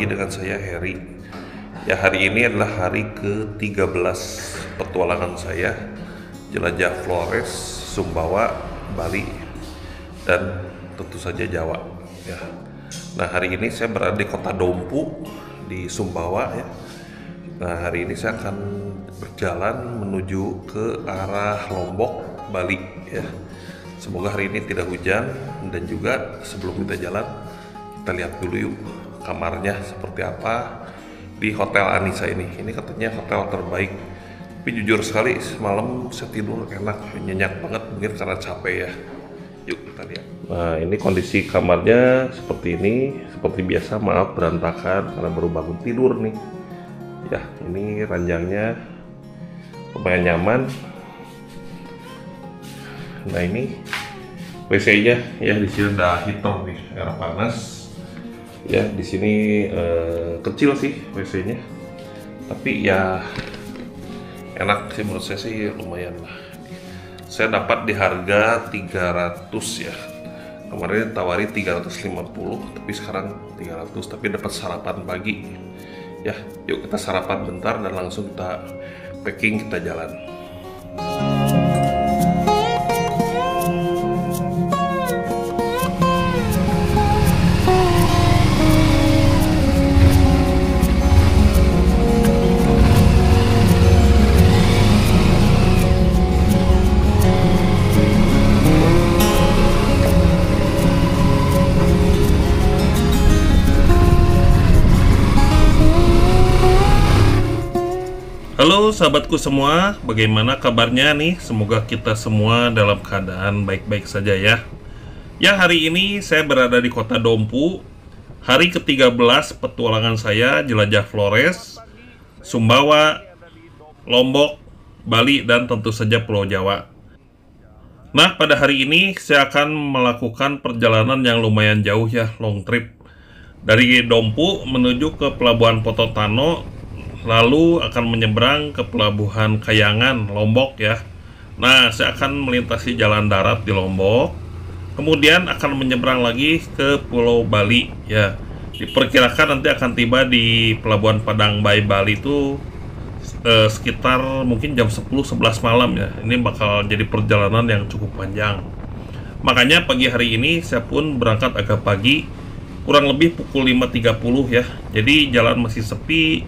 lagi dengan saya Heri. Ya, hari ini adalah hari ke-13 petualangan saya jelajah Flores, Sumbawa, Bali, dan tentu saja Jawa. Ya. Nah, hari ini saya berada di kota Dompu di Sumbawa ya. Nah, hari ini saya akan berjalan menuju ke arah Lombok, Bali ya. Semoga hari ini tidak hujan, dan juga sebelum kita jalan kita lihat dulu yuk kamarnya seperti apa di Hotel Anissa ini. Ini katanya hotel terbaik. Tapi jujur sekali semalam saya tidur enak, nyenyak banget, mungkin karena capek ya. Yuk kita lihat. Nah, ini kondisi kamarnya seperti ini. Seperti biasa, maaf berantakan karena baru bangun tidur nih. Ya, ini ranjangnya lumayan nyaman. Nah, ini WC-nya ya, di sini ada heater nih, air panas. Ya, di sini kecil sih WC-nya. Tapi ya enak sih, menurut saya sih lumayan lah. Saya dapat di harga 300 ya. Kemarin ditawari 350, tapi sekarang 300, tapi dapat sarapan pagi. Ya, yuk kita sarapan bentar dan langsung kita packing, kita jalan. Halo sahabatku semua, bagaimana kabarnya nih? Semoga kita semua dalam keadaan baik-baik saja ya. Ya, hari ini saya berada di kota Dompu. Hari ke-13 petualangan saya jelajah Flores, Sumbawa, Lombok, Bali, dan tentu saja Pulau Jawa. Nah, pada hari ini saya akan melakukan perjalanan yang lumayan jauh ya, long trip. Dari Dompu menuju ke Pelabuhan Pototano, lalu akan menyeberang ke Pelabuhan Kayangan, Lombok ya. Nah, saya akan melintasi jalan darat di Lombok, kemudian akan menyeberang lagi ke Pulau Bali ya. Diperkirakan nanti akan tiba di Pelabuhan Padang Bay, Bali itu sekitar mungkin jam 10-11 malam ya. Ini bakal jadi perjalanan yang cukup panjang. Makanya pagi hari ini saya pun berangkat agak pagi, kurang lebih pukul 5.30 ya. Jadi jalan masih sepi,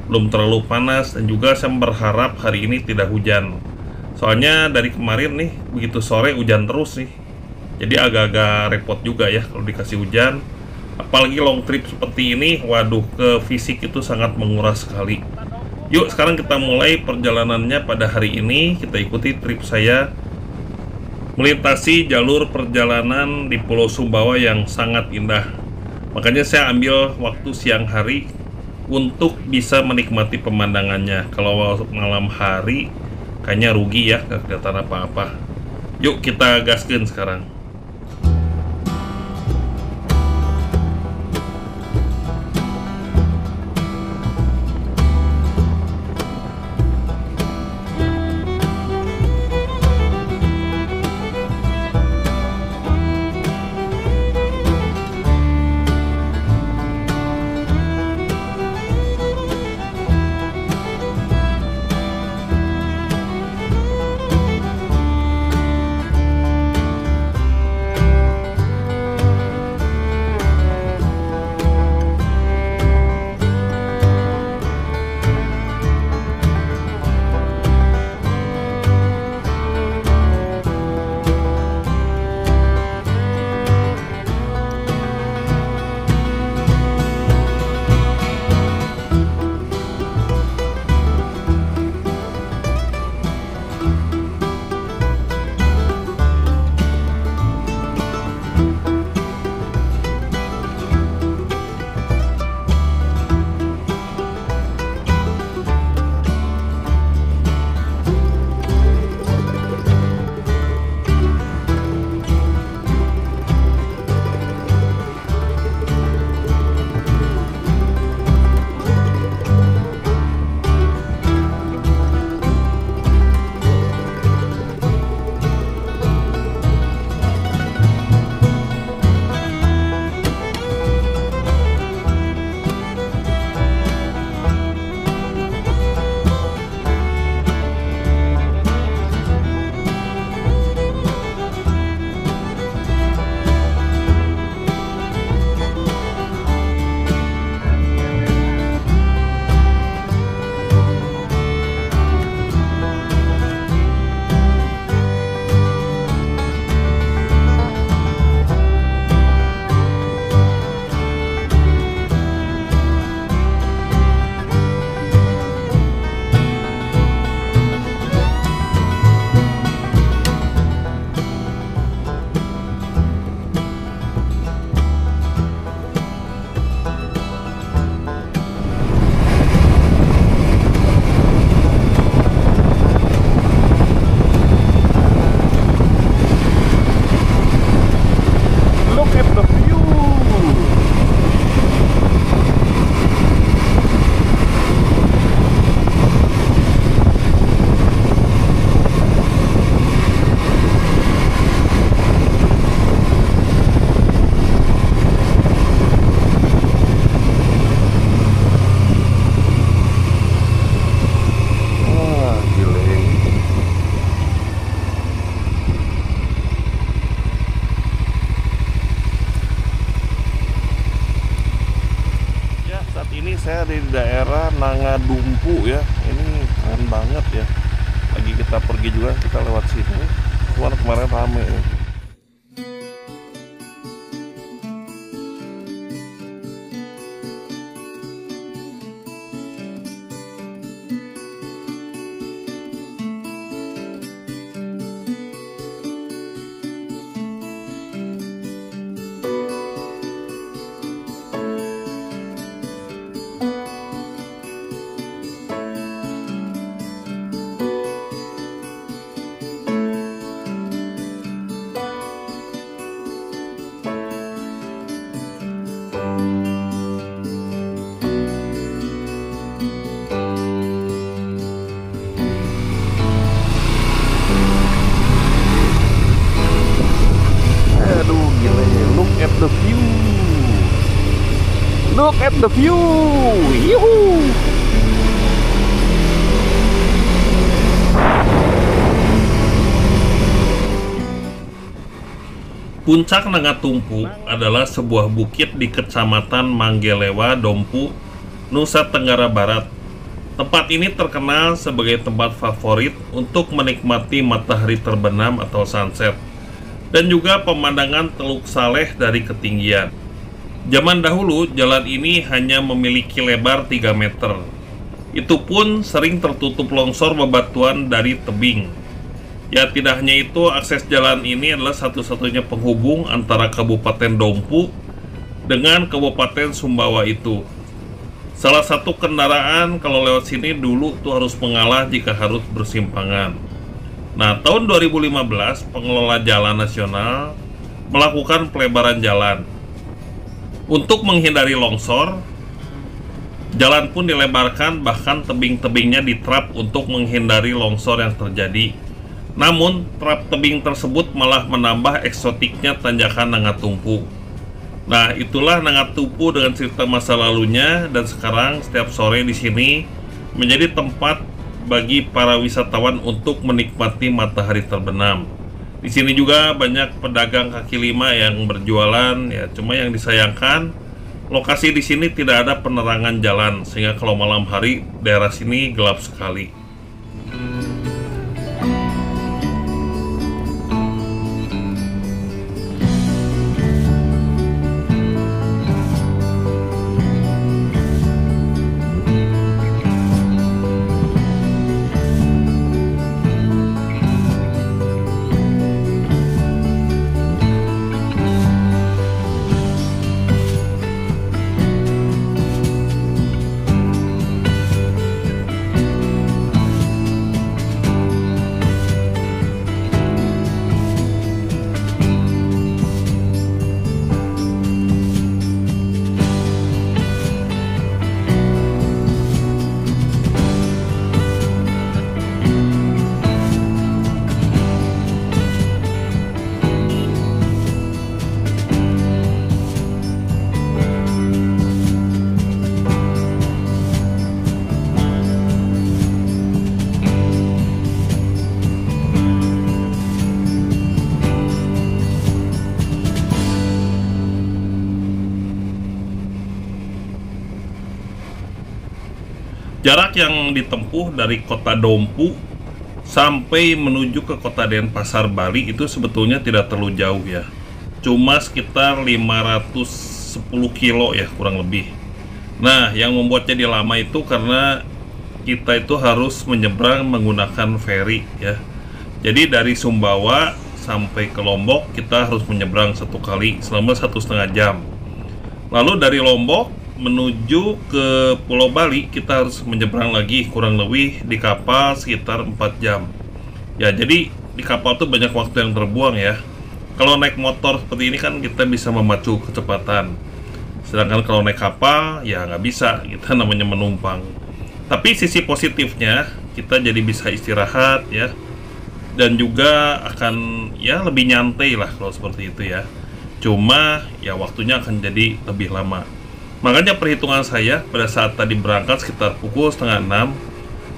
belum terlalu panas, dan juga saya berharap hari ini tidak hujan. Soalnya dari kemarin nih begitu sore hujan terus nih. Jadi agak-agak repot juga ya kalau dikasih hujan. Apalagi long trip seperti ini, waduh, ke fisik itu sangat menguras sekali. Yuk sekarang kita mulai perjalanannya pada hari ini. Kita ikuti trip saya melintasi jalur perjalanan di Pulau Sumbawa yang sangat indah. Makanya saya ambil waktu siang hari untuk bisa menikmati pemandangannya. Kalau malam hari kayaknya rugi ya, gak kelihatan apa-apa. Yuk kita gaskeun sekarang. dari daerah Nangadumpu ya. Ini keren banget ya. Lagi kita pergi juga, kita lewat sini. Kemarin rame ya. The view. Look at the view. Yuhu. Puncak Nangatumpu adalah sebuah bukit di Kecamatan Manggelewa, Dompu, Nusa Tenggara Barat. Tempat ini terkenal sebagai tempat favorit untuk menikmati matahari terbenam atau sunset, dan juga pemandangan Teluk Saleh dari ketinggian. Zaman dahulu, jalan ini hanya memiliki lebar 3 meter. Itu pun sering tertutup longsor bebatuan dari tebing. Ya, tidak hanya itu, akses jalan ini adalah satu-satunya penghubung antara Kabupaten Dompu dengan Kabupaten Sumbawa itu. Salah satu kendaraan kalau lewat sini dulu tuh harus mengalah jika harus bersimpangan. Nah, tahun 2015, pengelola jalan nasional melakukan pelebaran jalan. Untuk menghindari longsor, jalan pun dilebarkan, bahkan tebing-tebingnya diterap untuk menghindari longsor yang terjadi. Namun, terap tebing tersebut malah menambah eksotiknya tanjakan Nangatumpu. Nah, itulah Nangatumpu dengan cerita masa lalunya, dan sekarang setiap sore di sini menjadi tempat bagi para wisatawan untuk menikmati matahari terbenam. Di sini juga banyak pedagang kaki lima yang berjualan ya, cuma yang disayangkan lokasi di sini tidak ada penerangan jalan, sehingga kalau malam hari daerah sini gelap sekali. Jarak yang ditempuh dari kota Dompu sampai menuju ke kota Denpasar, Bali itu sebetulnya tidak terlalu jauh ya. Cuma sekitar 510 kilo ya, kurang lebih. Nah, yang membuat jadi lama itu karena kita itu harus menyeberang menggunakan ferry ya. Jadi dari Sumbawa sampai ke Lombok kita harus menyeberang satu kali selama 1,5 jam. Lalu dari Lombok menuju ke Pulau Bali kita harus menyeberang lagi kurang lebih di kapal sekitar 4 jam. Ya, jadi di kapal tuh banyak waktu yang terbuang ya. Kalau naik motor seperti ini kan kita bisa memacu kecepatan. Sedangkan kalau naik kapal ya nggak bisa, kita namanya menumpang. Tapi sisi positifnya kita jadi bisa istirahat ya. Dan juga akan ya lebih nyantai lah kalau seperti itu ya. Cuma ya waktunya akan jadi lebih lama. Makanya perhitungan saya pada saat tadi berangkat sekitar pukul 5:30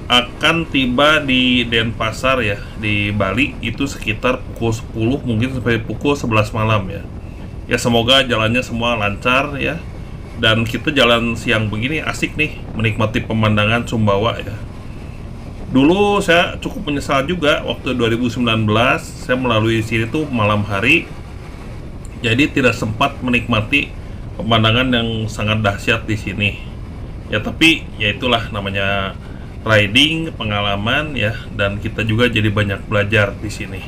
akan tiba di Denpasar ya, di Bali itu sekitar pukul 10 mungkin sampai pukul 11 malam ya. Ya semoga jalannya semua lancar ya. Dan kita jalan siang begini asik nih, menikmati pemandangan Sumbawa ya. Dulu saya cukup menyesal juga waktu 2019 saya melalui sini tuh malam hari. Jadi tidak sempat menikmati pemandangan yang sangat dahsyat di sini. Ya tapi ya itulah namanya riding, pengalaman ya, dan kita juga jadi banyak belajar di sini.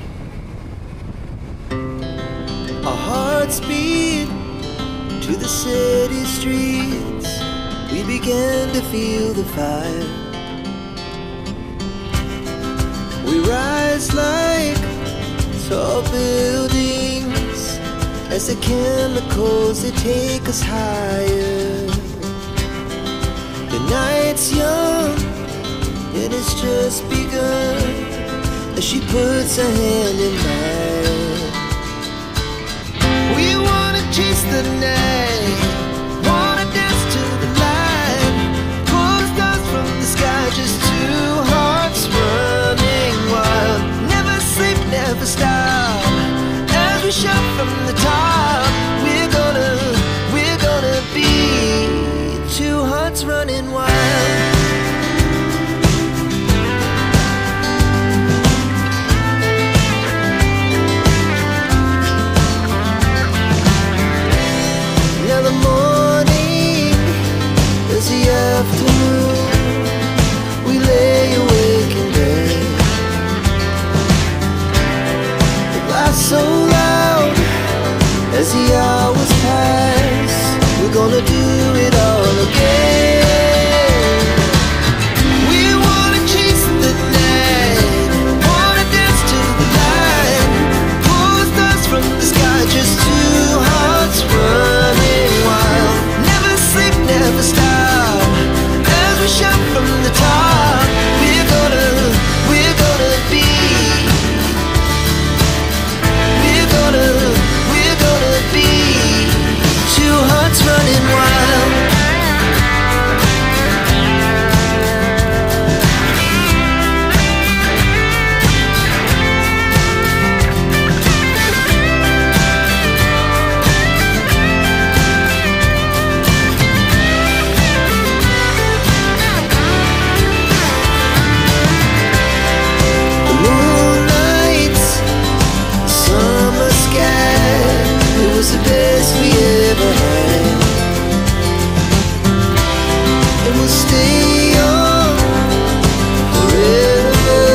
Our hearts beat to the city streets. We began to feel the fire. We rise like tall buildings as the chemicals they take us higher. The night's young and it's just begun as she puts her hand in mine. We wanna chase the night, wanna dance to the light, pull stars from the sky, just two hearts running wild. Never sleep, never stop, as we shout from the top. We're gonna be two hearts running wild. Afternoon, we lay awake in bed. The laugh so loud as the hours pass. We're gonna do it all again. We wanna chase the night, wanna dance to the light, pull the stars from the sky, just two hearts running wild. Never sleep, never stop. Shout from the top. We're gonna be. We're gonna be two hearts running wild. The best we ever had, and we'll stay on forever.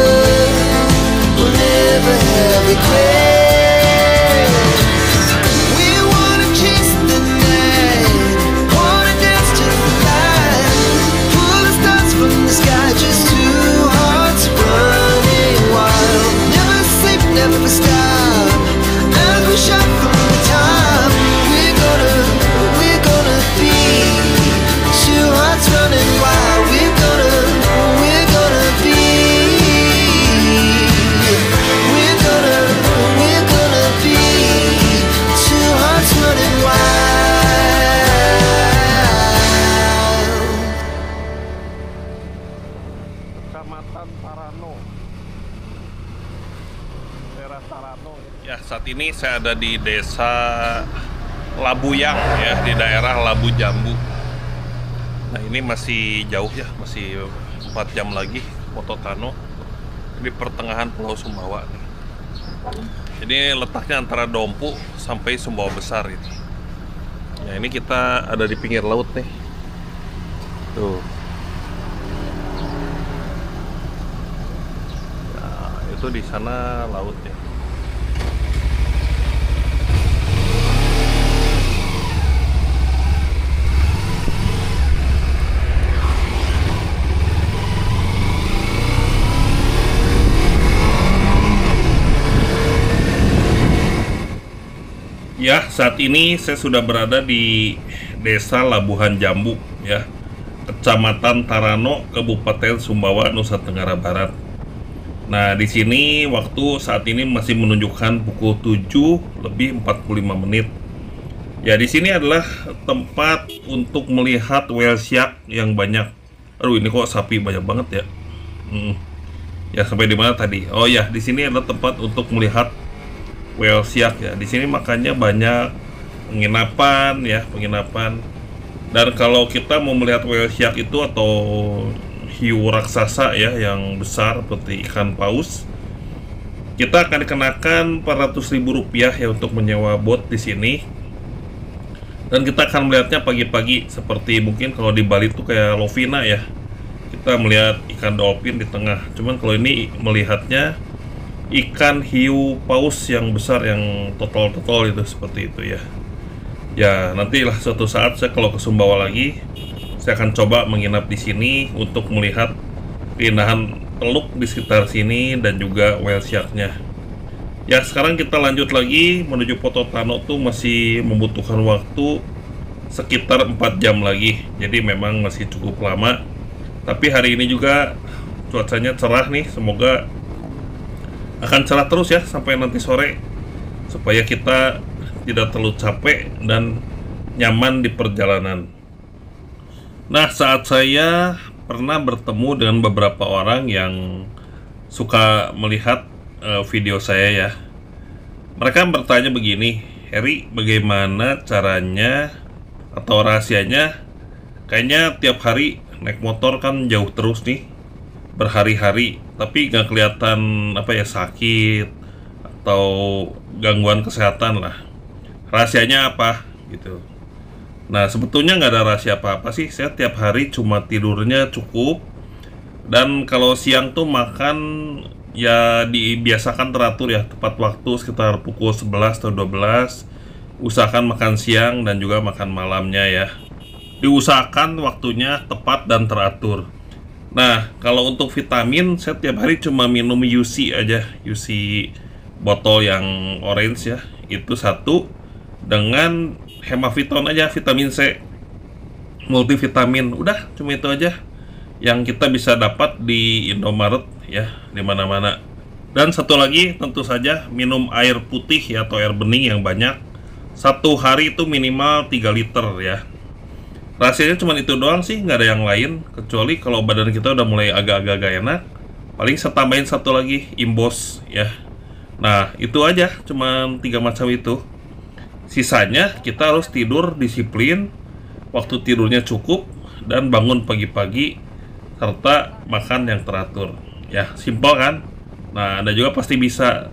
We'll never have regrets. We wanna chase the night, wanna dance to the light, pull the stars from the sky, just two hearts running wild. Never sleep, never stop, as we shout from the top. Ya, saat ini saya ada di desa Labuyang ya, di daerah Labu Jambu. Nah, ini masih jauh ya, masih 4 jam lagi Mototano. Di pertengahan Pulau Sumbawa nih. Jadi letaknya antara Dompu sampai Sumbawa Besar ini. Ya, ini kita ada di pinggir laut nih. Tuh. Nah, itu di sana lautnya. Ya, saat ini saya sudah berada di Desa Labuhan Jambu ya, Kecamatan Tarano, Kabupaten Sumbawa, Nusa Tenggara Barat. Nah, di sini waktu saat ini masih menunjukkan pukul 7:45. Ya, di sini adalah tempat untuk melihat whale shark yang banyak. Aduh, ini kok sapi banyak banget ya. Ya, sampai di mana tadi? Oh ya, di sini adalah tempat untuk melihat whale shark ya. Di sini makanya banyak penginapan ya, Dan kalau kita mau melihat whale shark itu atau hiu raksasa ya yang besar seperti ikan paus, kita akan dikenakan Rp400.000 ya untuk menyewa boat di sini. Dan kita akan melihatnya pagi-pagi seperti mungkin kalau di Bali tuh kayak Lovina ya. Kita melihat ikan dolphin di tengah. Cuman kalau ini melihatnya ikan hiu paus yang besar yang totol-totol itu seperti itu ya. Ya, nantilah suatu saat saya kalau ke Sumbawa lagi, saya akan coba menginap di sini untuk melihat keindahan teluk di sekitar sini dan juga whale shark-nya. Ya, sekarang kita lanjut lagi menuju Pototano tuh masih membutuhkan waktu sekitar 4 jam lagi. Jadi memang masih cukup lama. Tapi hari ini juga cuacanya cerah nih, semoga akan cerah terus ya sampai nanti sore supaya kita tidak terlalu capek dan nyaman di perjalanan. Nah, saat saya pernah bertemu dengan beberapa orang yang suka melihat video saya ya. Mereka bertanya begini, Heri, bagaimana caranya atau rahasianya? Kayaknya tiap hari naik motor kan jauh terus nih, berhari-hari, tapi nggak kelihatan apa ya, sakit atau gangguan kesehatan lah. Rahasianya apa gitu? Nah, sebetulnya nggak ada rahasia apa-apa sih. Saya tiap hari cuma tidurnya cukup, dan kalau siang tuh makan ya dibiasakan teratur ya, tepat waktu sekitar pukul 11 atau 12. Usahakan makan siang dan juga makan malamnya ya. Diusahakan waktunya tepat dan teratur. Nah, kalau untuk vitamin, saya tiap hari cuma minum UC aja, UC botol yang orange ya, itu satu, dengan hemaviton aja, vitamin C, multivitamin. Udah, cuma itu aja yang kita bisa dapat di Indomaret ya, di mana-mana. Dan satu lagi tentu saja minum air putih ya, atau air bening yang banyak. Satu hari itu minimal 3 liter ya. Rahasianya cuma itu doang sih, nggak ada yang lain. Kecuali kalau badan kita udah mulai agak-agak gak enak, paling saya tambahin satu lagi, Imbos ya. Nah, itu aja, cuma 3 macam itu. Sisanya kita harus tidur disiplin, waktu tidurnya cukup, dan bangun pagi-pagi, serta makan yang teratur. Ya, simpel kan? Nah, Anda juga pasti bisa.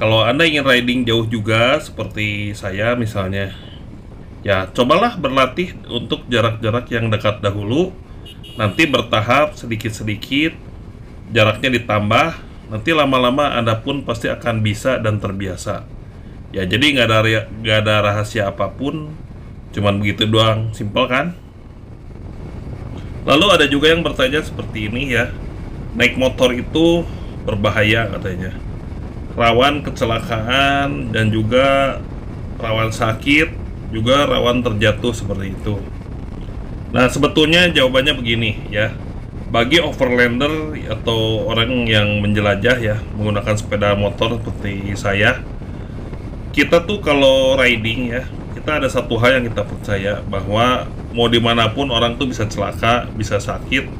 Kalau Anda ingin riding jauh juga, seperti saya misalnya, ya cobalah berlatih untuk jarak-jarak yang dekat dahulu. Nanti bertahap, sedikit-sedikit, jaraknya ditambah. Nanti lama-lama Anda pun pasti akan bisa dan terbiasa. Ya, jadi nggak ada rahasia apapun, cuman begitu doang, simpel kan? Lalu ada juga yang bertanya seperti ini ya, naik motor itu berbahaya katanya, rawan kecelakaan dan juga rawan sakit, juga rawan terjatuh seperti itu. Nah, sebetulnya jawabannya begini ya, bagi overlander atau orang yang menjelajah ya menggunakan sepeda motor seperti saya, kita tuh kalau riding ya, kita ada satu hal yang kita percaya, bahwa mau dimanapun orang tuh bisa celaka, bisa sakit,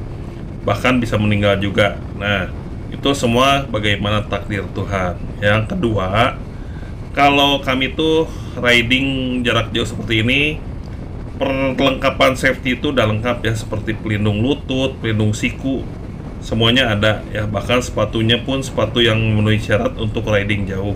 bahkan bisa meninggal juga. Nah, itu semua bagaimana takdir Tuhan. Yang kedua, kalau kami tuh riding jarak jauh seperti ini, perlengkapan safety itu udah lengkap ya, seperti pelindung lutut, pelindung siku, semuanya ada ya. Bahkan sepatunya pun sepatu yang memenuhi syarat untuk riding jauh.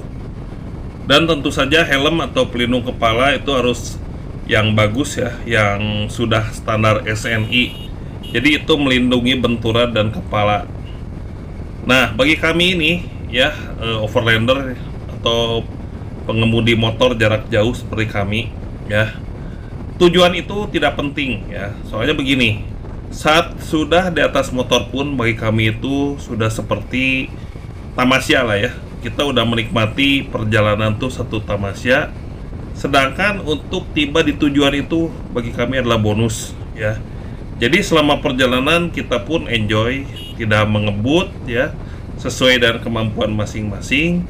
Dan tentu saja helm atau pelindung kepala itu harus yang bagus ya, yang sudah standar SNI. Jadi itu melindungi benturan dan kepala. Nah, bagi kami ini ya, overlander atau pengemudi motor jarak jauh seperti kami ya, tujuan itu tidak penting ya. Soalnya begini, saat sudah di atas motor pun bagi kami itu sudah seperti tamasya lah ya. Kita udah menikmati perjalanan tuh satu tamasya. Sedangkan untuk tiba di tujuan itu bagi kami adalah bonus ya. Jadi selama perjalanan kita pun enjoy, tidak mengebut ya, sesuai dengan kemampuan masing-masing,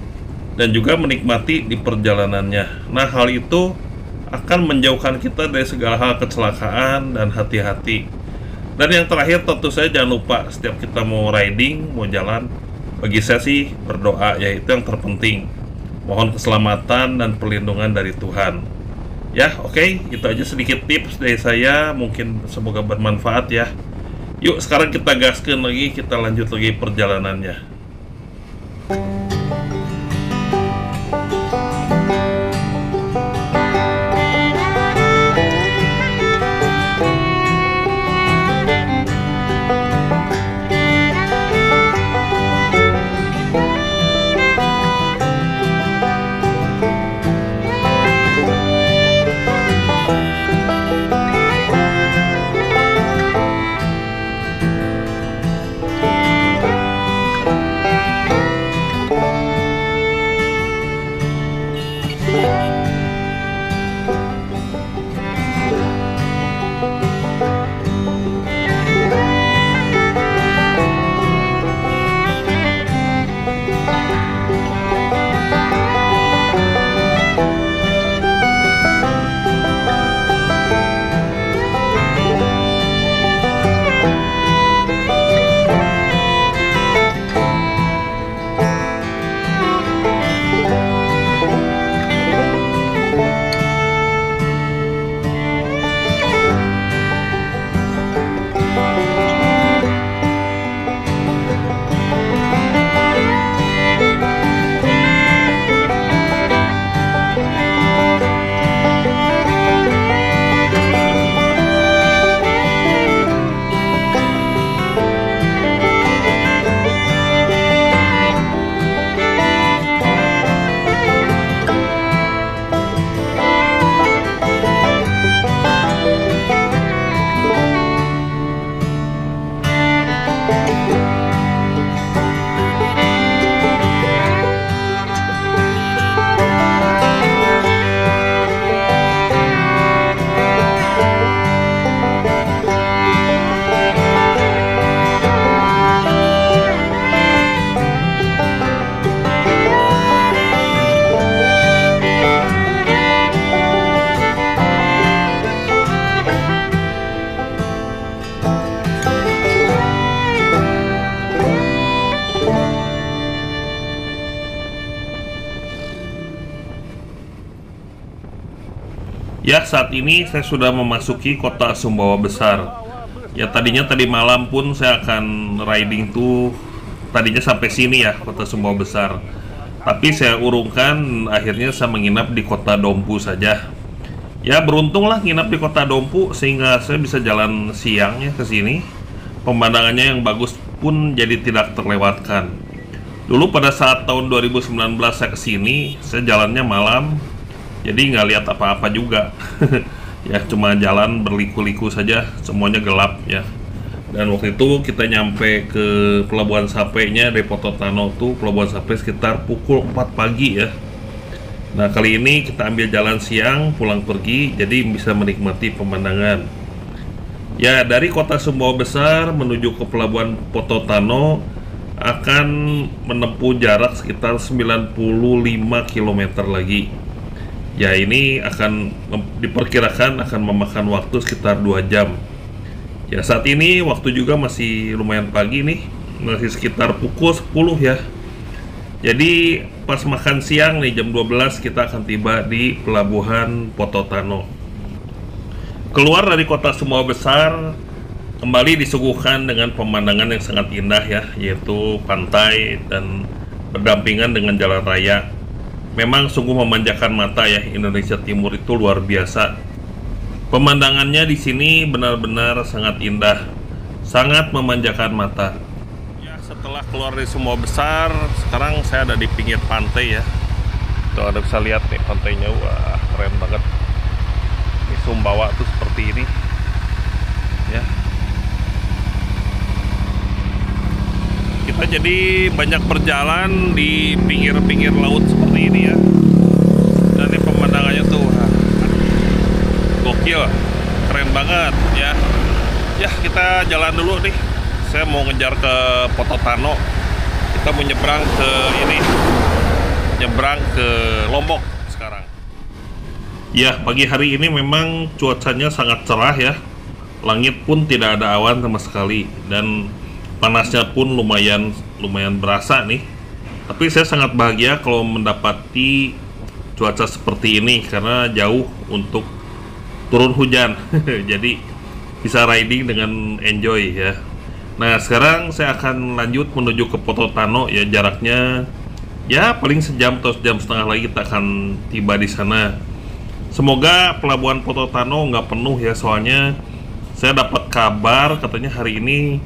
dan juga menikmati di perjalanannya. Nah, hal itu akan menjauhkan kita dari segala hal kecelakaan dan hati-hati. Dan yang terakhir tentu saja jangan lupa, setiap kita mau riding, mau jalan, bagi saya sih berdoa, yaitu yang terpenting. Mohon keselamatan dan perlindungan dari Tuhan. Ya, oke, itu aja sedikit tips dari saya, mungkin semoga bermanfaat ya. Yuk, sekarang kita gaskeun lagi, kita lanjut lagi perjalanannya. Ya, saat ini saya sudah memasuki kota Sumbawa Besar. Ya, tadi malam pun saya akan riding tuh, tadinya sampai sini ya, kota Sumbawa Besar. Tapi saya urungkan, akhirnya saya menginap di kota Dompu saja. Ya, beruntunglah nginap di kota Dompu sehingga saya bisa jalan siangnya ke sini. Pemandangannya yang bagus pun jadi tidak terlewatkan. Dulu pada saat tahun 2019 saya kesini, saya jalannya malam, jadi nggak lihat apa-apa juga. Ya, cuma jalan berliku-liku saja, semuanya gelap ya. Dan waktu itu kita nyampe ke Pelabuhan Sapenya dari Pototano tuh, Pelabuhan Sape sekitar pukul 4 pagi ya. Nah, kali ini kita ambil jalan siang pulang pergi, jadi bisa menikmati pemandangan. Ya, dari kota Sumbawa Besar menuju ke Pelabuhan Pototano akan menempuh jarak sekitar 95 km lagi. Ya, ini akan diperkirakan akan memakan waktu sekitar 2 jam. Ya, saat ini waktu juga masih lumayan pagi nih, masih sekitar pukul 10 ya. Jadi pas makan siang nih jam 12 kita akan tiba di Pelabuhan Pototano. Keluar dari kota Sumbawa Besar, kembali disuguhkan dengan pemandangan yang sangat indah ya, yaitu pantai dan berdampingan dengan jalan raya. Memang sungguh memanjakan mata ya, Indonesia Timur itu luar biasa. Pemandangannya di sini benar-benar sangat indah, sangat memanjakan mata. Ya, setelah keluar dari Sumbawa Besar, sekarang saya ada di pinggir pantai ya. Tuh, Anda bisa lihat nih pantainya, wah keren banget. Ini Sumbawa tuh seperti ini, ya. Kita jadi banyak berjalan di pinggir-pinggir laut seperti ini ya. Dan ini pemandangannya tuh gokil, keren banget ya. Ya, kita jalan dulu nih. Saya mau ngejar ke Pototano. Kita mau nyebrang ke ini, nyebrang ke Lombok sekarang. Ya, pagi hari ini memang cuacanya sangat cerah ya. Langit pun tidak ada awan sama sekali, dan panasnya pun lumayan berasa nih. Tapi saya sangat bahagia kalau mendapati cuaca seperti ini karena jauh untuk turun hujan. Jadi bisa riding dengan enjoy ya. Nah, sekarang saya akan lanjut menuju ke Pototano ya, jaraknya ya paling sejam atau sejam setengah lagi kita akan tiba di sana. Semoga pelabuhan Pototano nggak penuh ya, soalnya saya dapat kabar katanya hari ini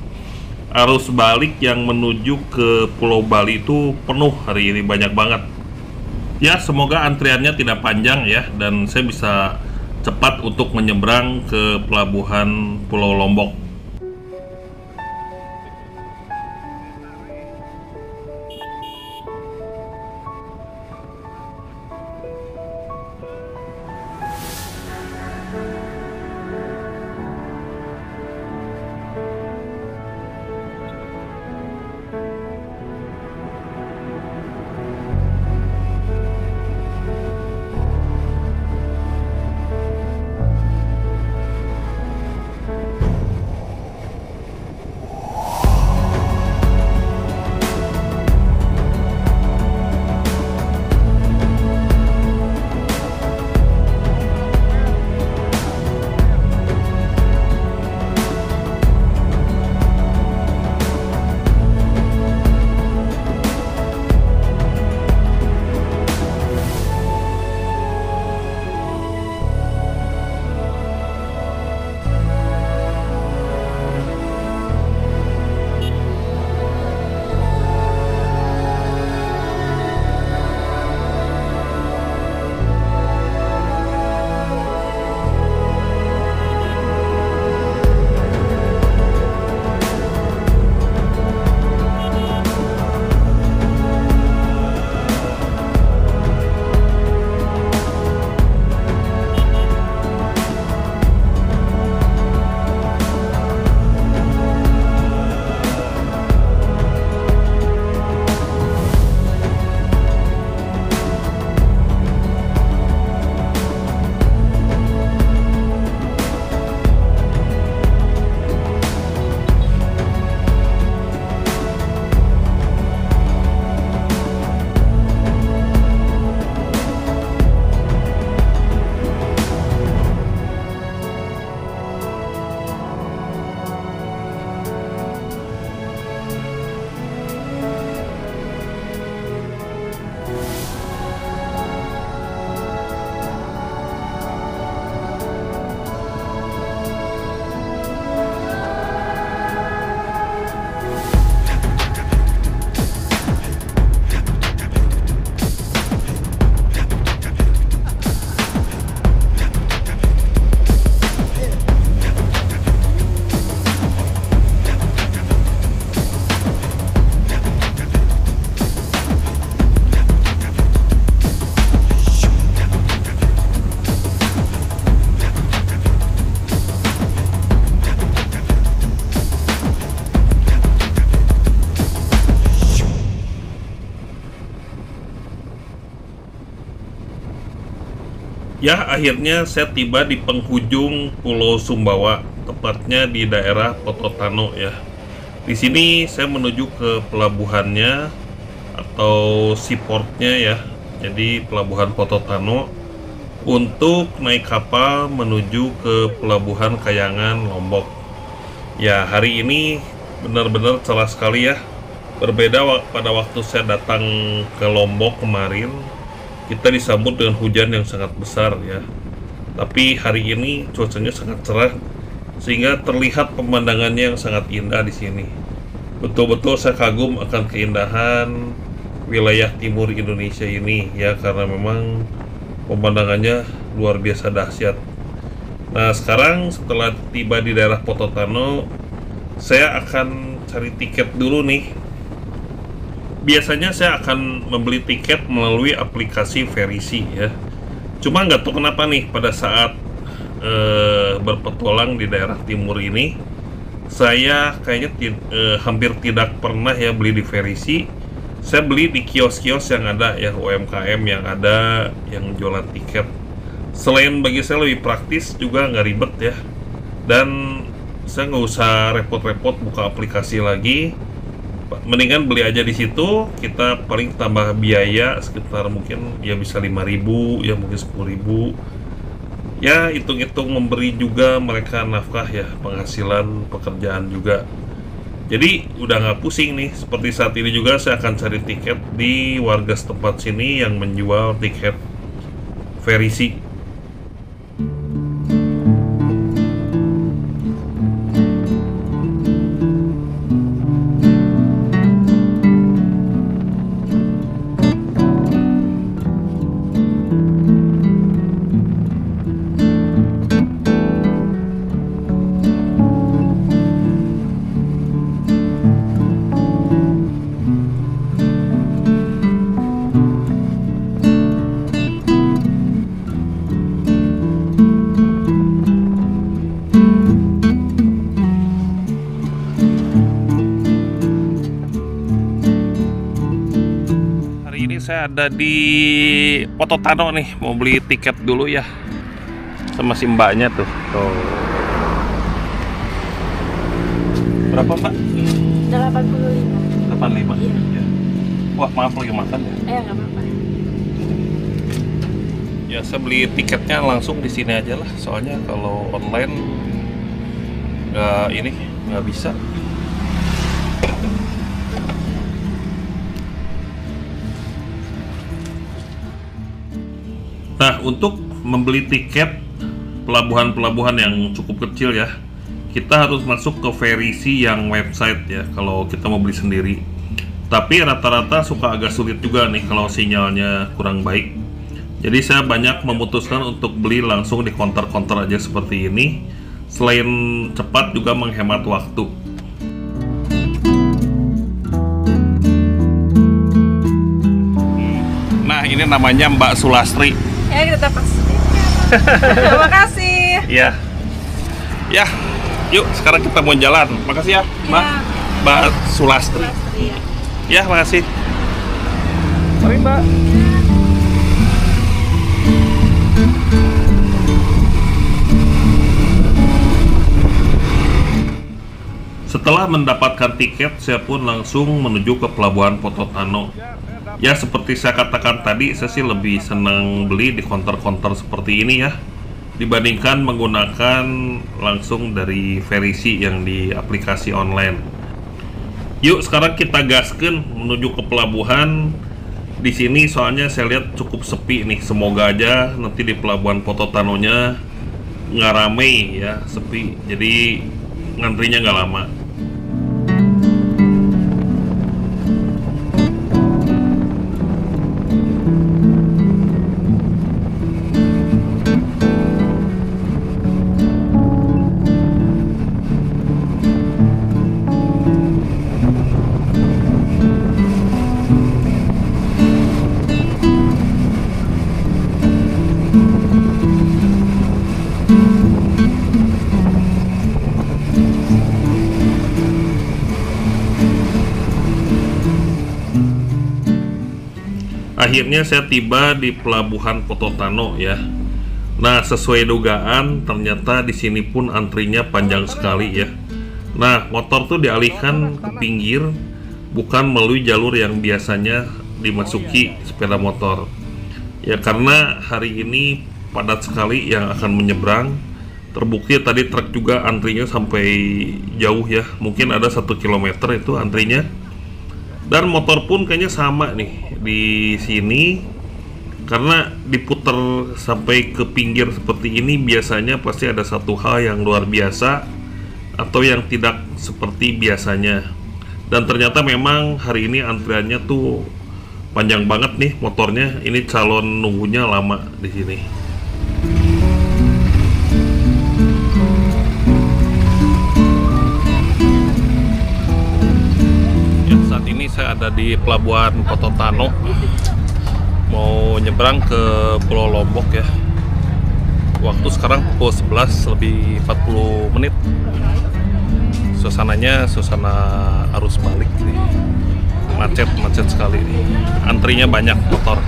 arus balik yang menuju ke Pulau Bali itu penuh hari ini, banyak banget. Ya, semoga antriannya tidak panjang ya, dan saya bisa cepat untuk menyeberang ke pelabuhan Pulau Lombok. Ya, akhirnya saya tiba di penghujung Pulau Sumbawa, tepatnya di daerah Pototano ya. Di sini saya menuju ke pelabuhannya atau seaportnya ya. Jadi pelabuhan Pototano untuk naik kapal menuju ke pelabuhan Kayangan Lombok. Ya, hari ini benar-benar cerah sekali ya. Berbeda pada waktu saya datang ke Lombok kemarin, kita disambut dengan hujan yang sangat besar ya. Tapi hari ini cuacanya sangat cerah sehingga terlihat pemandangannya yang sangat indah di sini. Betul-betul saya kagum akan keindahan wilayah timur Indonesia ini ya, karena memang pemandangannya luar biasa dahsyat. Nah, sekarang setelah tiba di daerah Pototano, saya akan cari tiket dulu nih. Biasanya saya akan membeli tiket melalui aplikasi Verisi ya. Cuma nggak tahu kenapa nih pada saat berpetualang di daerah timur ini, saya kayaknya hampir tidak pernah ya beli di Verisi. Saya beli di kios-kios yang ada ya, UMKM yang ada yang jualan tiket. Selain bagi saya lebih praktis, juga nggak ribet ya, dan saya nggak usah repot-repot buka aplikasi lagi. Mendingan beli aja di situ, kita paling tambah biaya sekitar mungkin ya bisa 5.000 ya, mungkin 10.000 ya, hitung-hitung memberi juga mereka nafkah ya, penghasilan pekerjaan juga. Jadi udah nggak pusing nih. Seperti saat ini juga saya akan cari tiket di warga setempat sini yang menjual tiket verisi. Saya ada di Pototano nih, mau beli tiket dulu ya sama si mbaknya tuh. Berapa Mbak? 85. 85. Iya. Ya. Wah maaf lagi makan ya. Nggak apa-apa. Ya saya beli tiketnya langsung di sini aja lah, soalnya kalau online nggak bisa. Nah, untuk membeli tiket pelabuhan-pelabuhan yang cukup kecil ya, kita harus masuk ke verisi yang website ya, kalau kita mau beli sendiri. Tapi rata-rata suka agak sulit juga nih kalau sinyalnya kurang baik. Jadi saya banyak memutuskan untuk beli langsung di counter-counter aja seperti ini. Selain cepat juga menghemat waktu. Nah, ini namanya Mbak Sulastri. Ya kita pasti. Terima kasih. Iya. Ya, yuk sekarang kita mau jalan. Makasih ya, Mbak. Mbak Sulastri. Ya, makasih. Mari, Mbak. Setelah mendapatkan tiket, saya pun langsung menuju ke Pelabuhan Pototano. Ya, seperti saya katakan tadi, saya sih lebih senang beli di counter-counter seperti ini ya, dibandingkan menggunakan langsung dari verisi yang di aplikasi online. Yuk, sekarang kita gaskan menuju ke pelabuhan. Di sini soalnya saya lihat cukup sepi nih. Semoga aja nanti di Pelabuhan Pototanonya nggak rame ya, sepi. Jadi ngantrinya nggak lama. Akhirnya saya tiba di Pelabuhan Pototano ya. Nah, sesuai dugaan ternyata di sini pun antrinya panjang sekali ya. Nah, motor tuh dialihkan ke pinggir, bukan melalui jalur yang biasanya dimasuki sepeda motor. Ya karena hari ini padat sekali yang akan menyeberang. Terbukti tadi truk juga antrinya sampai jauh ya. Mungkin ada 1 kilometer itu antrinya. Dan motor pun kayaknya sama nih di sini, karena diputar sampai ke pinggir seperti ini biasanya pasti ada satu hal yang luar biasa atau yang tidak seperti biasanya. Dan ternyata memang hari ini antriannya tuh panjang banget nih motornya. Ini calon nunggunya lama di sini. Saat ini saya ada di Pelabuhan Pototano, mau nyebrang ke Pulau Lombok ya. Waktu sekarang pukul 11 lebih 40 menit. Suasananya suasana arus balik nih. Macet sekali nih. Antrinya banyak motor.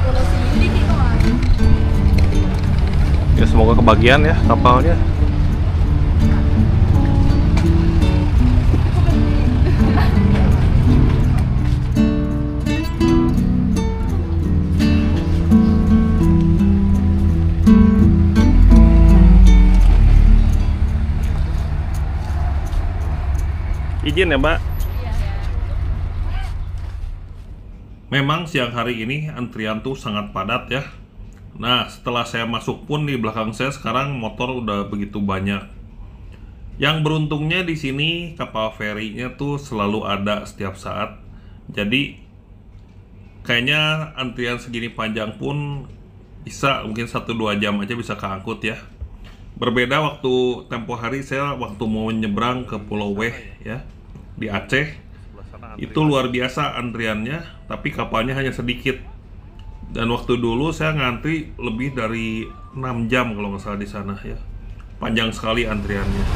Ya semoga kebagian ya kapalnya. Izin ya, Mbak. Memang siang hari ini antrian tuh sangat padat ya. Nah, setelah saya masuk pun di belakang saya sekarang motor udah begitu banyak. Yang beruntungnya di sini kapal ferinya tuh selalu ada setiap saat. Jadi kayaknya antrian segini panjang pun bisa mungkin 1-2 jam aja bisa keangkut ya. Berbeda waktu tempo hari saya waktu mau nyebrang ke Pulau Weh ya di Aceh. Itu luar biasa antriannya, tapi kapalnya hanya sedikit. Dan waktu dulu saya ngantri lebih dari 6 jam kalau nggak salah di sana ya. Panjang sekali antriannya.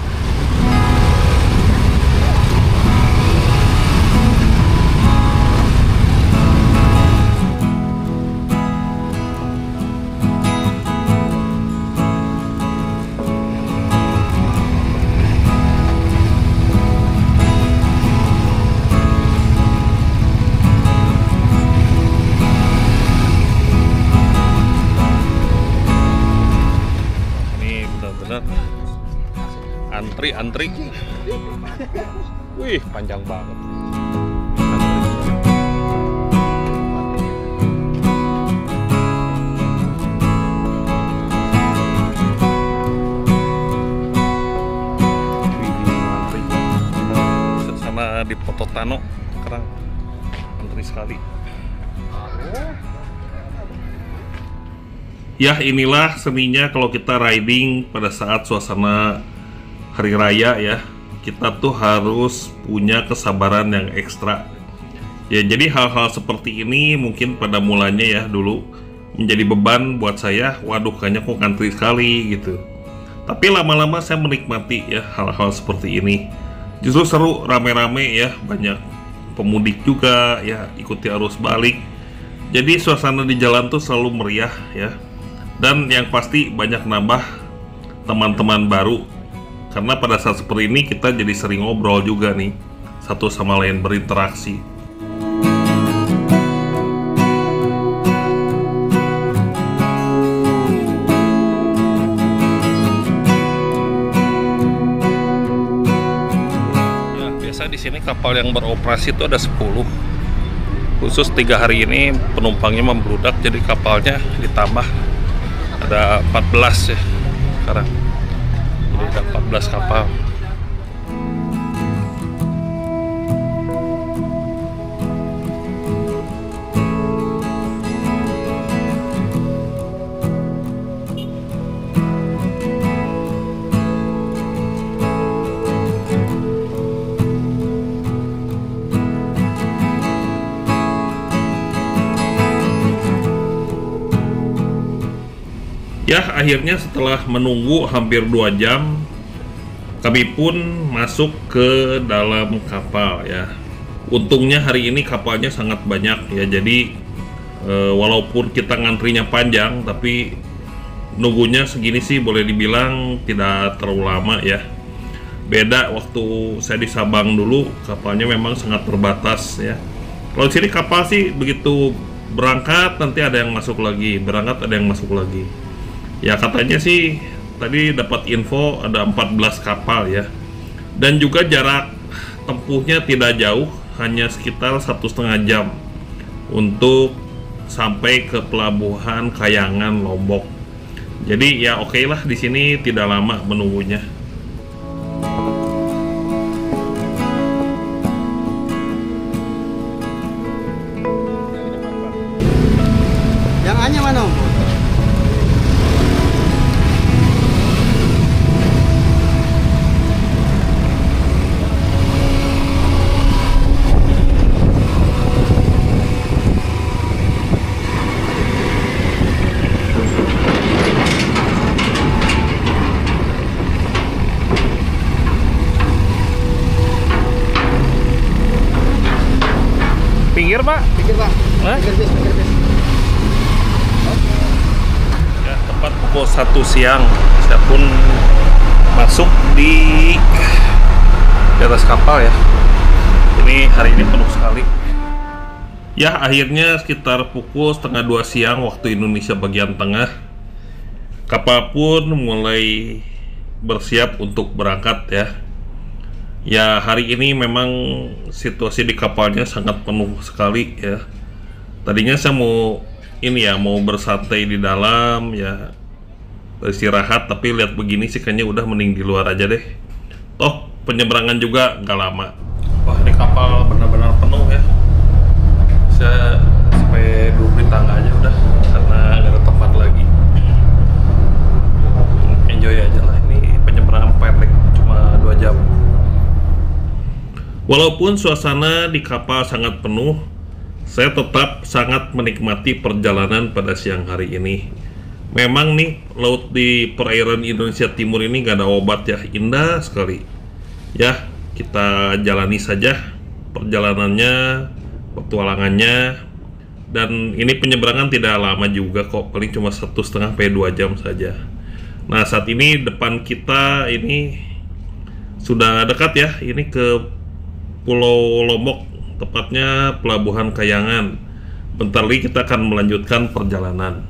Antri. Wih, panjang banget. Sama di Pototano sekarang antri sekali. Ya, inilah seninya kalau kita riding pada saat suasana hari raya ya. Kita tuh harus punya kesabaran yang ekstra. Ya, jadi hal-hal seperti ini mungkin pada mulanya ya dulu menjadi beban buat saya. Waduh, kayaknya kok ngantri sekali gitu. Tapi lama-lama saya menikmati ya hal-hal seperti ini. Justru seru, rame-rame ya, banyak pemudik juga ya, ikuti arus balik. Jadi suasana di jalan tuh selalu meriah ya. Dan yang pasti banyak nambah teman-teman baru. Karena pada saat seperti ini kita jadi sering ngobrol juga nih, satu sama lain berinteraksi. Ya, biasa di sini kapal yang beroperasi itu ada 10. Khusus 3 hari ini penumpangnya membludak, jadi kapalnya ditambah ada 14 ya sekarang. Ada 14 kapal. Ya, akhirnya setelah menunggu hampir 2 jam, kami pun masuk ke dalam kapal ya. Untungnya hari ini kapalnya sangat banyak ya, jadi walaupun kita ngantrinya panjang, tapi nunggunya segini sih boleh dibilang tidak terlalu lama ya. Beda waktu saya di Sabang dulu, kapalnya memang sangat terbatas ya. Kalau di sini kapal sih begitu berangkat nanti ada yang masuk lagi, berangkat ada yang masuk lagi. Ya katanya sih tadi dapat info ada 14 kapal ya. Dan juga jarak tempuhnya tidak jauh, hanya sekitar 1,5 jam untuk sampai ke pelabuhan Kayangan Lombok. Jadi ya oke lah, di sini tidak lama menunggunya. Yang A-nya mana? Pinggir, Pak? Pikir Pak. Hah? Pikir bis. Ya, tepat pukul 1 siang saya pun masuk di atas kapal ya. Ini hari ini penuh sekali. Ya, akhirnya sekitar pukul 1:30 siang waktu Indonesia bagian tengah, kapal pun mulai bersiap untuk berangkat ya. Ya, hari ini memang situasi di kapalnya sangat penuh sekali ya. Tadinya saya mau ini ya, mau bersantai di dalam ya, beristirahat, tapi lihat begini sih kayaknya udah mending di luar aja deh. Toh penyeberangan juga nggak lama. Wah, ini kapal benar-benar penuh ya. Saya sampai duduk di tangga aja udah, karena nggak ada tempat lagi. Enjoy aja lah, ini penyeberangan pendek cuma 2 jam. Walaupun suasana di kapal sangat penuh, saya tetap sangat menikmati perjalanan pada siang hari ini. Memang nih, laut di perairan Indonesia Timur ini gak ada obat ya, indah sekali. Ya, kita jalani saja perjalanannya, petualangannya. Dan ini penyeberangan tidak lama juga kok, paling cuma 1,5–2 jam saja. Nah, saat ini depan kita ini sudah dekat ya, ini ke Pulau Lombok, tepatnya Pelabuhan Kayangan. Bentar lagi kita akan melanjutkan perjalanan.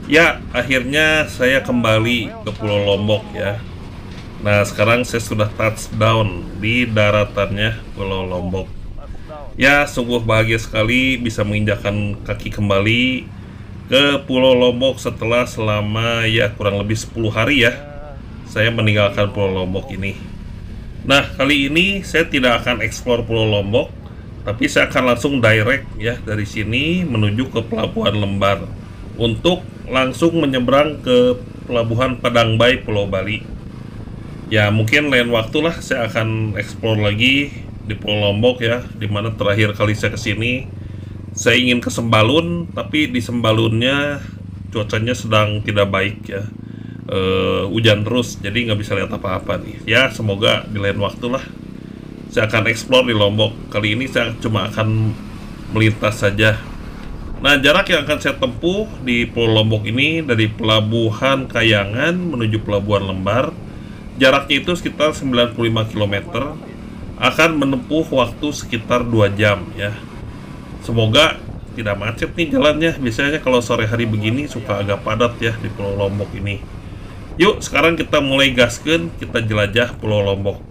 Ya, akhirnya saya kembali ke Pulau Lombok ya. Nah, sekarang saya sudah touchdown di daratannya Pulau Lombok. Ya, sungguh bahagia sekali bisa menginjakan kaki kembali ke Pulau Lombok setelah selama ya kurang lebih 10 hari ya saya meninggalkan Pulau Lombok ini. Nah, kali ini saya tidak akan eksplor Pulau Lombok, tapi saya akan langsung direct ya dari sini menuju ke Pelabuhan Lembar untuk langsung menyeberang ke Pelabuhan Padangbai, Pulau Bali. Ya, mungkin lain waktu lah saya akan eksplor lagi di Pulau Lombok ya, dimana terakhir kali saya kesini saya ingin ke Sembalun, tapi di Sembalunnya cuacanya sedang tidak baik ya, hujan terus, jadi nggak bisa lihat apa-apa nih ya. Semoga di lain waktu lah saya akan eksplor di Lombok. Kali ini saya cuma akan melintas saja. Nah, jarak yang akan saya tempuh di Pulau Lombok ini dari Pelabuhan Kayangan menuju Pelabuhan Lembar, jaraknya itu sekitar 95 km, akan menempuh waktu sekitar 2 jam ya. Semoga tidak macet nih jalannya. Biasanya kalau sore hari begini suka agak padat ya di Pulau Lombok ini. Yuk, sekarang kita mulai gaskeun, kita jelajah Pulau Lombok.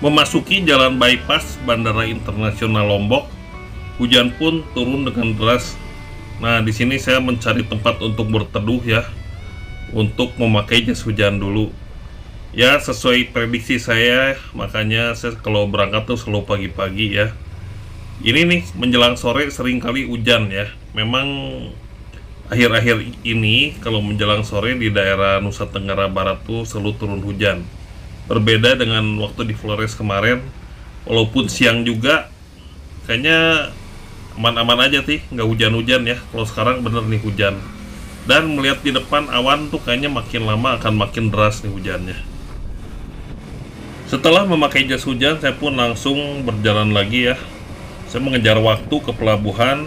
Memasuki jalan bypass Bandara Internasional Lombok, hujan pun turun dengan deras. Nah, di sini saya mencari tempat untuk berteduh ya, untuk memakai jas hujan dulu. Ya, sesuai prediksi saya, makanya saya kalau berangkat tuh selalu pagi-pagi ya. Ini nih menjelang sore sering kali hujan ya. Memang akhir-akhir ini kalau menjelang sore di daerah Nusa Tenggara Barat tuh selalu turun hujan. Berbeda dengan waktu di Flores kemarin, walaupun siang juga kayaknya aman-aman aja sih, nggak hujan-hujan ya. Kalau sekarang bener nih hujan. Dan melihat di depan awan tuh kayaknya makin lama akan makin deras nih hujannya. Setelah memakai jas hujan, saya pun langsung berjalan lagi ya. Saya mengejar waktu ke pelabuhan,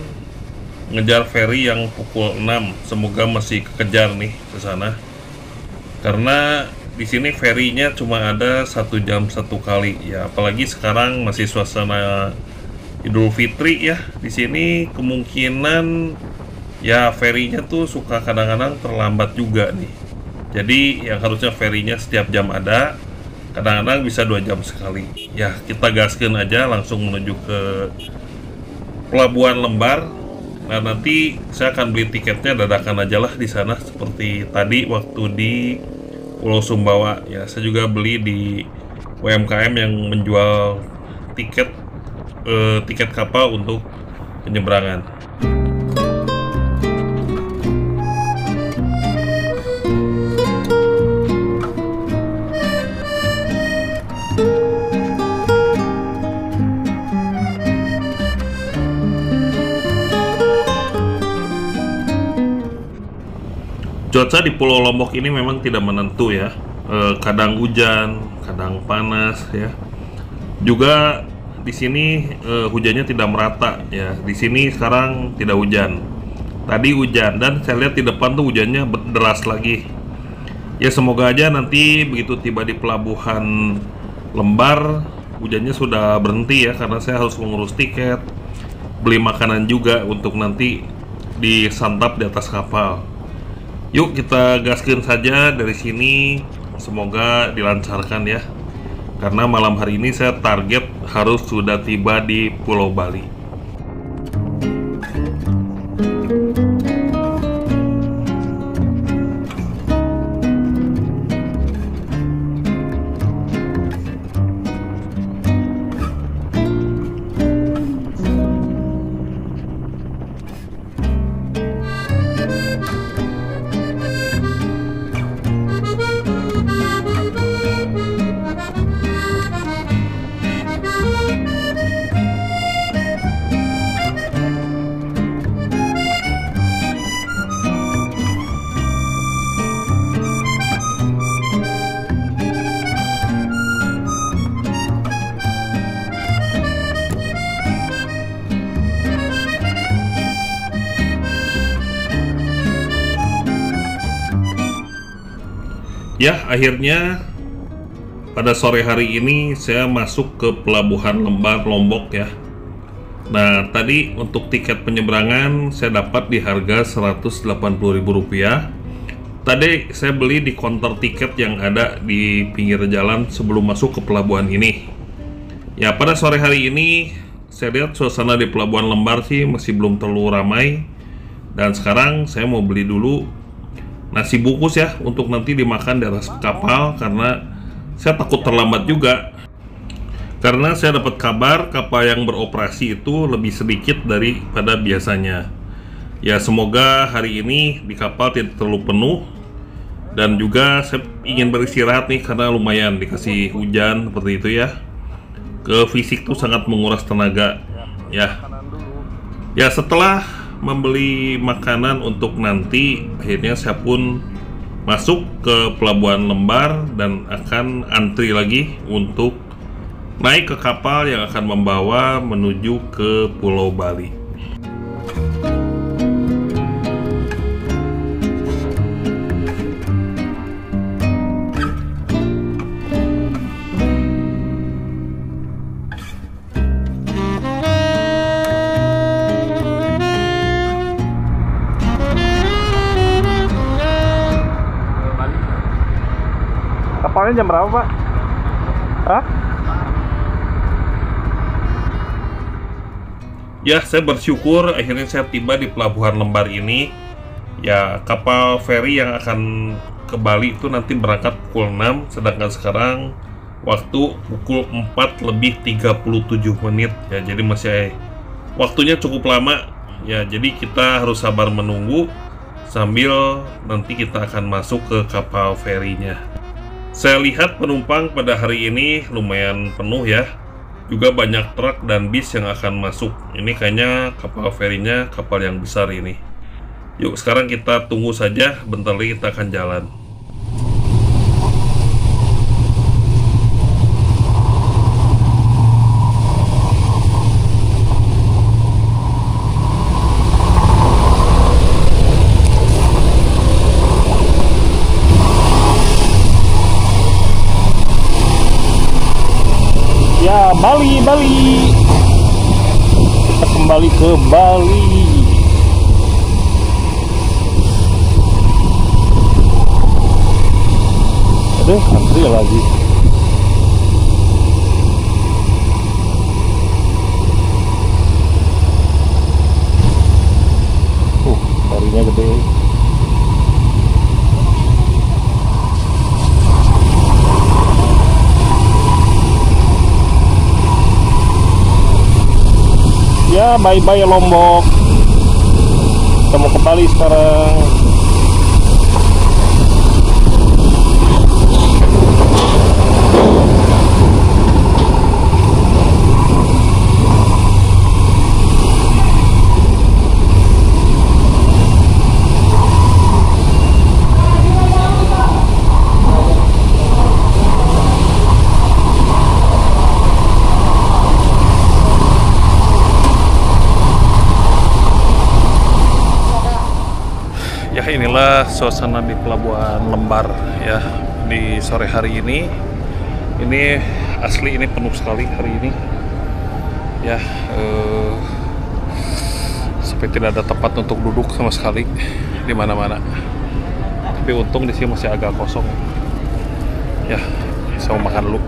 mengejar ferry yang pukul 6. Semoga masih kekejar nih ke sana. Karena di sini ferinya cuma ada 1 jam 1 kali ya, apalagi sekarang masih suasana Idul Fitri ya. Di sini kemungkinan ya ferinya tuh suka kadang-kadang terlambat juga nih. Jadi yang harusnya ferinya setiap jam ada, kadang-kadang bisa 2 jam sekali. Ya, kita gaskeun aja langsung menuju ke Pelabuhan Lembar. Nah, nanti saya akan beli tiketnya dadakan aja lah di sana seperti tadi waktu di Pulau Sumbawa ya. Saya juga beli di UMKM yang menjual tiket kapal untuk penyeberangan. Cuaca di Pulau Lombok ini memang tidak menentu ya, kadang hujan, kadang panas ya. Juga di sini hujannya tidak merata ya. Di sini sekarang tidak hujan, tadi hujan, dan saya lihat di depan tuh hujannya deras lagi. Ya, semoga aja nanti begitu tiba di Pelabuhan Lembar hujannya sudah berhenti ya, karena saya harus mengurus tiket, beli makanan juga untuk nanti disantap di atas kapal. Yuk kita gaskeun saja dari sini, semoga dilancarkan ya. Karena malam hari ini saya target harus sudah tiba di Pulau Bali. Ya, akhirnya pada sore hari ini saya masuk ke Pelabuhan Lembar Lombok ya. Nah, tadi untuk tiket penyeberangan saya dapat di harga Rp180.000. Tadi saya beli di counter tiket yang ada di pinggir jalan sebelum masuk ke pelabuhan ini. Ya, pada sore hari ini saya lihat suasana di Pelabuhan Lembar sih masih belum terlalu ramai. Dan sekarang saya mau beli dulu nasi bungkus ya, untuk nanti dimakan di atas kapal, karena saya takut terlambat juga. Karena saya dapat kabar kapal yang beroperasi itu lebih sedikit daripada biasanya. Ya, semoga hari ini di kapal tidak terlalu penuh. Dan juga saya ingin beristirahat nih, karena lumayan dikasih hujan seperti itu ya. Ke fisik tuh sangat menguras tenaga ya. Ya, setelah membeli makanan untuk nanti, akhirnya saya pun masuk ke Pelabuhan Lembar dan akan antri lagi untuk naik ke kapal yang akan membawa menuju ke Pulau Bali. Kapalnya jam berapa, Pak? Hah? Ya, saya bersyukur akhirnya saya tiba di Pelabuhan Lembar ini. Ya, kapal feri yang akan ke Bali itu nanti berangkat pukul 6, sedangkan sekarang waktu pukul 4 lebih 37 menit. Ya, jadi masih waktunya cukup lama. Ya, jadi kita harus sabar menunggu sambil nanti kita akan masuk ke kapal ferinya. Saya lihat penumpang pada hari ini lumayan penuh ya. Juga banyak truk dan bis yang akan masuk. Ini kayaknya kapal ferinya kapal yang besar ini. Yuk sekarang kita tunggu saja, bentar lagi kita akan jalan. Ya, Bali. Kita kembali ke Bali. Aduh, antri lagi. Balinya gede. Ya, bye-bye Lombok. Kita mau ke Bali sekarang. Ya, inilah suasana di Pelabuhan Lembar ya di sore hari ini. Ini asli ini penuh sekali hari ini. Ya, sampai tidak ada tempat untuk duduk sama sekali di mana-mana. Tapi untung di sini masih agak kosong. Ya, saya mau makan dulu.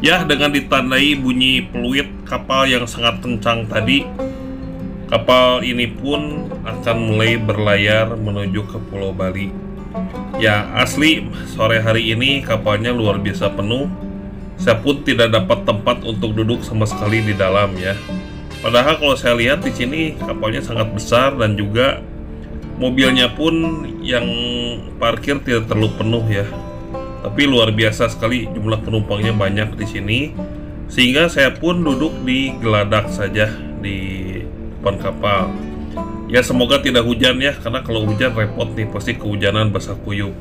Ya, dengan ditandai bunyi peluit kapal yang sangat kencang tadi, kapal ini pun akan mulai berlayar menuju ke Pulau Bali. Ya, asli sore hari ini kapalnya luar biasa penuh. Saya pun tidak dapat tempat untuk duduk sama sekali di dalam ya. Padahal kalau saya lihat di sini kapalnya sangat besar dan juga mobilnya pun yang parkir tidak terlalu penuh ya. Tapi luar biasa sekali jumlah penumpangnya banyak di sini, sehingga saya pun duduk di geladak saja di depan kapal. Ya, semoga tidak hujan ya, karena kalau hujan repot nih, pasti kehujanan basah kuyup.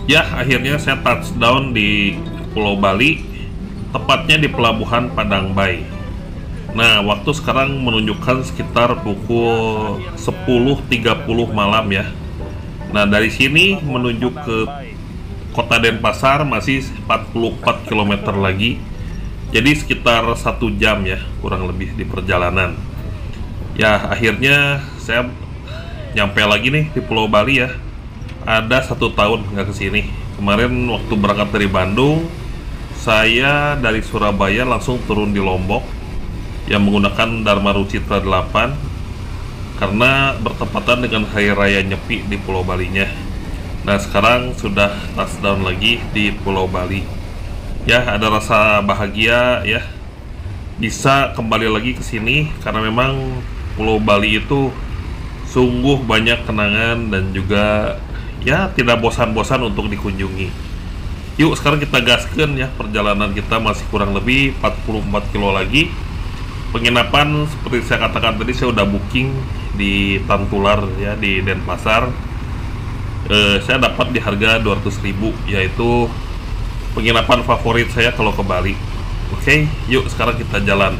Ya, akhirnya saya touchdown di Pulau Bali, tepatnya di Pelabuhan Padang Bay. Nah, waktu sekarang menunjukkan sekitar pukul 10.30 malam ya. Nah, dari sini menuju ke Kota Denpasar masih 44 km lagi. Jadi sekitar 1 jam ya, kurang lebih di perjalanan. Ya, akhirnya saya nyampe lagi nih di Pulau Bali ya. Ada 1 tahun nggak kesini. Kemarin waktu berangkat dari Bandung, saya dari Surabaya langsung turun di Lombok yang menggunakan Dharma Rucitra 8 karena bertepatan dengan Hari Raya Nyepi di Pulau Balinya. Nah, sekarang sudah touchdown lagi di Pulau Bali. Ya, ada rasa bahagia ya bisa kembali lagi ke sini karena memang Pulau Bali itu sungguh banyak kenangan dan juga ya tidak bosan-bosan untuk dikunjungi. Yuk sekarang kita gaskan ya, perjalanan kita masih kurang lebih 44 kilo lagi. Penginapan seperti saya katakan tadi, saya udah booking di Tantular ya, di Denpasar. Saya dapat di harga 200.000, yaitu penginapan favorit saya kalau ke Bali. Oke, yuk sekarang kita jalan.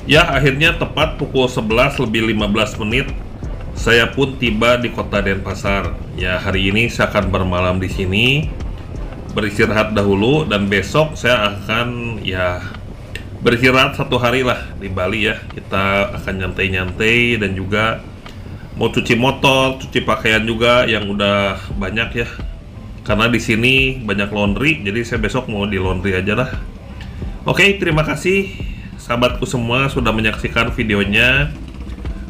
Ya, akhirnya tepat pukul 11 lebih 15 menit saya pun tiba di Kota Denpasar. Ya, hari ini saya akan bermalam di sini, beristirahat dahulu, dan besok saya akan ya beristirahat 1 hari lah di Bali ya. Kita akan nyantai-nyantai dan juga mau cuci motor, cuci pakaian juga yang udah banyak ya. Karena di sini banyak laundry, jadi saya besok mau di laundry aja lah. Oke, terima kasih sahabatku semua sudah menyaksikan videonya.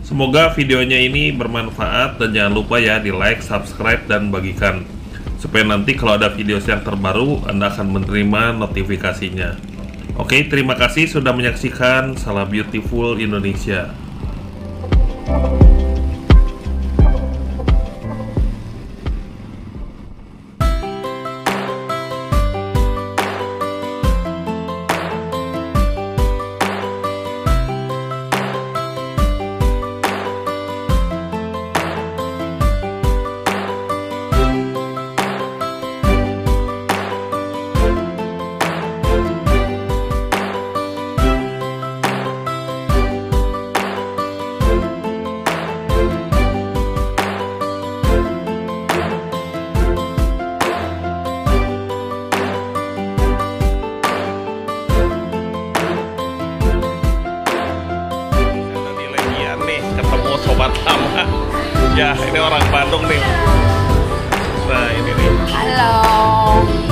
Semoga videonya ini bermanfaat dan jangan lupa ya di like, subscribe, dan bagikan supaya nanti kalau ada video yang terbaru Anda akan menerima notifikasinya. Oke, terima kasih sudah menyaksikan. Salam beautiful Indonesia. Sobat lama ya, ini orang Bandung nih. Nah, ini nih. Halo.